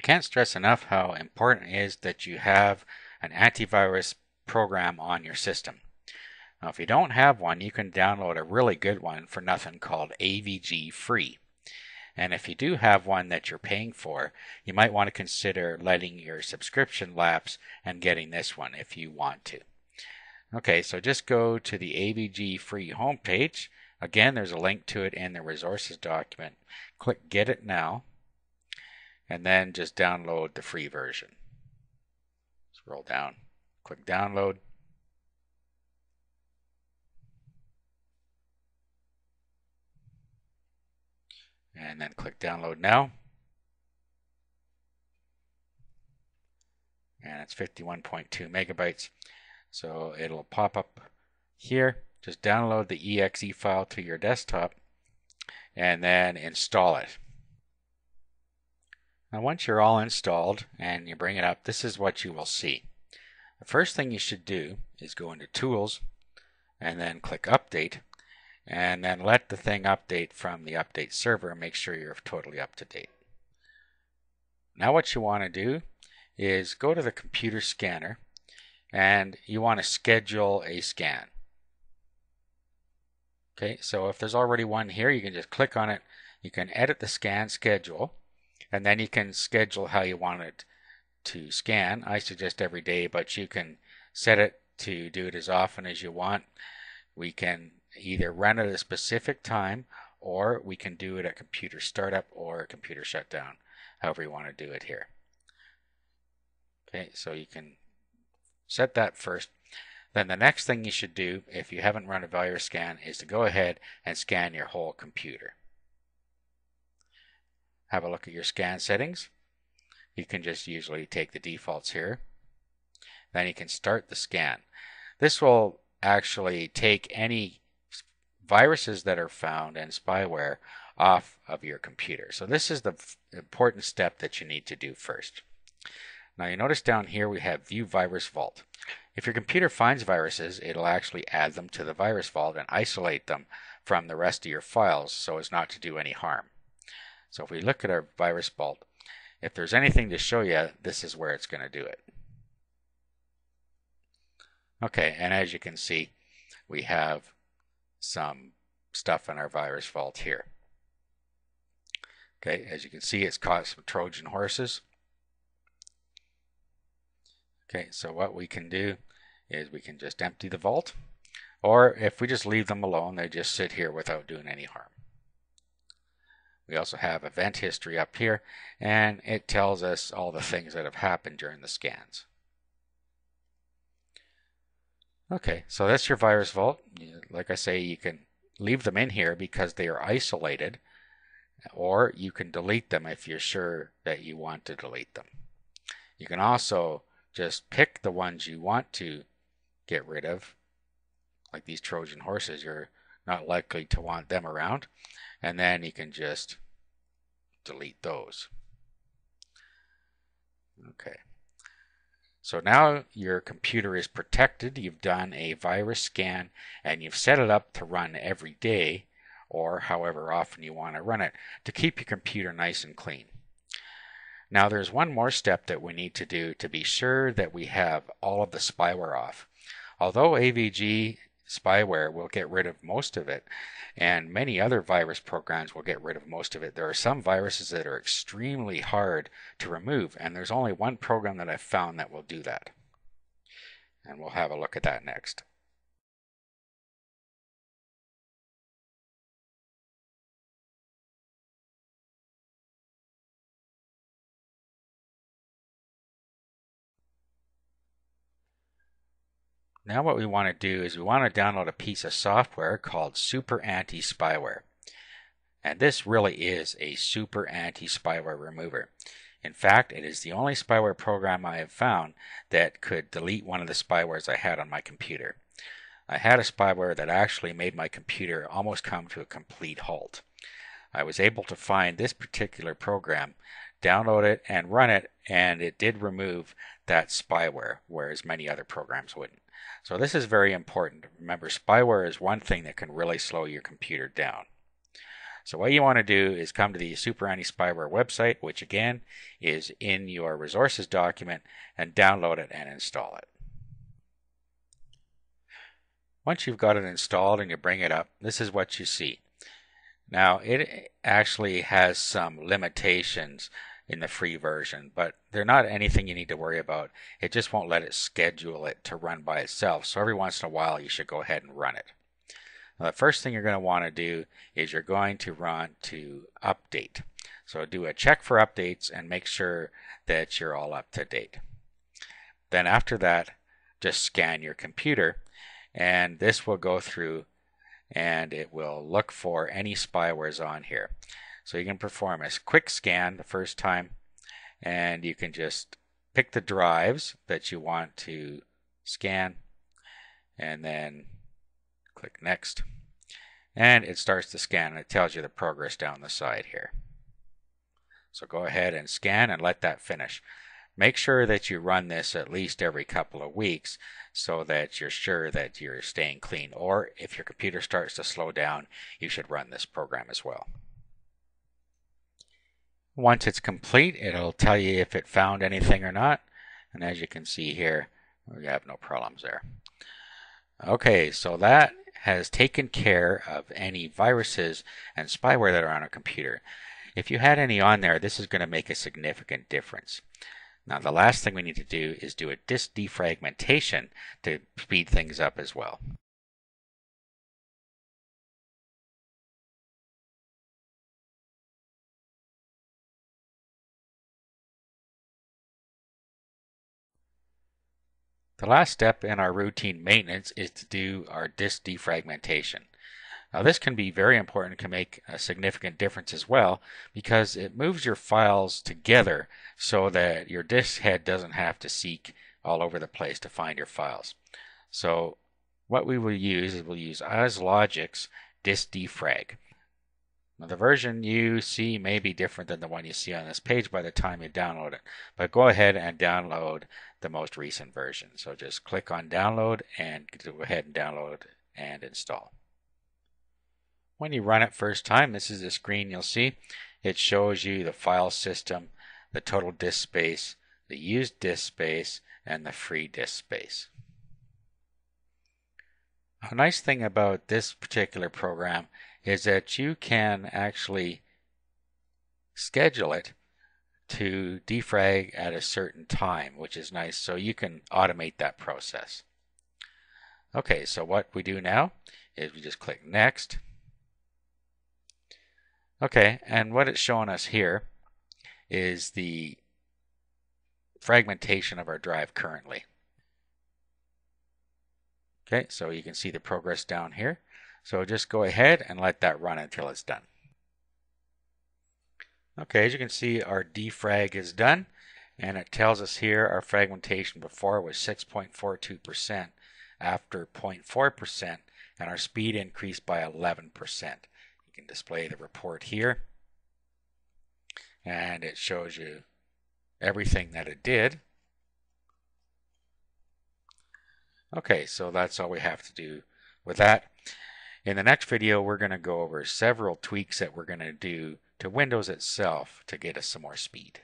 can't stress enough how important it is that you have an antivirus program on your system. Now, if you don't have one, you can download a really good one for nothing called AVG Free. And if you do have one that you're paying for, you might want to consider letting your subscription lapse and getting this one if you want to. Okay, so just go to the AVG Free homepage. Again, there's a link to it in the resources document. Click Get It Now, and then just download the free version. Scroll down, click Download. And then click Download Now. And it's 51.2 megabytes. So it'll pop up here. Just download the exe file to your desktop and then install it. Now once you're all installed and you bring it up, this is what you will see. The first thing you should do is go into Tools and then click Update, and then let the thing update from the update server and make sure you're totally up to date. Now what you want to do is go to the computer scanner and you want to schedule a scan. Okay, so if there's already one here, you can just click on it. You can edit the scan schedule, and then you can schedule how you want it to scan. I suggest every day, but you can set it to do it as often as you want. We can either run at a specific time, or we can do it at computer startup or a computer shutdown, however you want to do it here. Okay, so you can set that first. Then the next thing you should do, if you haven't run a virus scan, is to go ahead and scan your whole computer. Have a look at your scan settings. You can just usually take the defaults here. Then you can start the scan. This will actually take any viruses that are found and spyware off of your computer. So this is the important step that you need to do first. Now you notice down here we have View Virus Vault. If your computer finds viruses, it'll actually add them to the virus vault and isolate them from the rest of your files so as not to do any harm. So if we look at our virus vault, if there's anything to show you, this is where it's going to do it. Okay, and as you can see, we have some stuff in our virus vault here. Okay, as you can see, it's caught some Trojan horses. Okay, so what we can do is we can just empty the vault, or if we just leave them alone, they just sit here without doing any harm. We also have event history up here, and it tells us all the things that have happened during the scans. Okay, so that's your virus vault. Like I say, you can leave them in here because they are isolated, or you can delete them if you're sure that you want to delete them. You can also just pick the ones you want to get rid of, like these Trojan horses. You're not likely to want them around, and then you can just delete those. Okay, so now your computer is protected. You've done a virus scan and you've set it up to run every day, or however often you want to run it, to keep your computer nice and clean. Now there's one more step that we need to do to be sure that we have all of the spyware off. Although AVG Spyware will get rid of most of it, and many other virus programs will get rid of most of it, there are some viruses that are extremely hard to remove, and there's only one program that I've found that will do that. And we'll have a look at that next. Now what we want to do is we want to download a piece of software called Super Anti-Spyware. And this really is a super anti-spyware remover. In fact, it is the only spyware program I have found that could delete one of the spywares I had on my computer. I had a spyware that actually made my computer almost come to a complete halt. I was able to find this particular program, download it, and run it, and it did remove that spyware, whereas many other programs wouldn't. So this is very important. Remember, spyware is one thing that can really slow your computer down. So what you want to do is come to the Super Anti-Spyware website, which again is in your resources document, and download it and install it. Once you've got it installed and you bring it up, this is what you see. Now it actually has some limitations in the free version, but they're not anything you need to worry about. It just won't let it schedule it to run by itself. So every once in a while you should go ahead and run it. Now, the first thing you're going to want to do is you're going to run to update. So do a check for updates and make sure that you're all up to date. Then after that, just scan your computer, and this will go through and it will look for any spywares on here. So you can perform a quick scan the first time, and you can just pick the drives that you want to scan and then click next, and it starts to scan and it tells you the progress down the side here. So go ahead and scan and let that finish. Make sure that you run this at least every couple of weeks so that you're sure that you're staying clean, or if your computer starts to slow down, you should run this program as well. Once it's complete, it'll tell you if it found anything or not, and as you can see here, we have no problems there. Okay, so that has taken care of any viruses and spyware that are on a computer. If you had any on there, this is going to make a significant difference. Now the last thing we need to do is do a disk defragmentation to speed things up as well. The last step in our routine maintenance is to do our disk defragmentation. Now this can be very important, can make a significant difference as well, because it moves your files together so that your disk head doesn't have to seek all over the place to find your files. So what we will use is we'll use OzLogic's disk defrag. Now the version you see may be different than the one you see on this page by the time you download it, but go ahead and download the most recent version. So just click on download and go ahead and download and install. When you run it first time, this is the screen you'll see. It shows you the file system, the total disk space, the used disk space, and the free disk space. A nice thing about this particular program is that you can actually schedule it to defrag at a certain time, which is nice, so you can automate that process. Okay, so what we do now is we just click next. Okay, and what it's showing us here is the fragmentation of our drive currently. Okay, so you can see the progress down here. So just go ahead and let that run until it's done. Okay, as you can see, our defrag is done, and it tells us here our fragmentation before was 6.42% after 0.4%, and our speed increased by 11%. You can display the report here, and it shows you everything that it did. Okay, so that's all we have to do with that. In the next video, we're going to go over several tweaks that we're going to do to Windows itself to get us some more speed.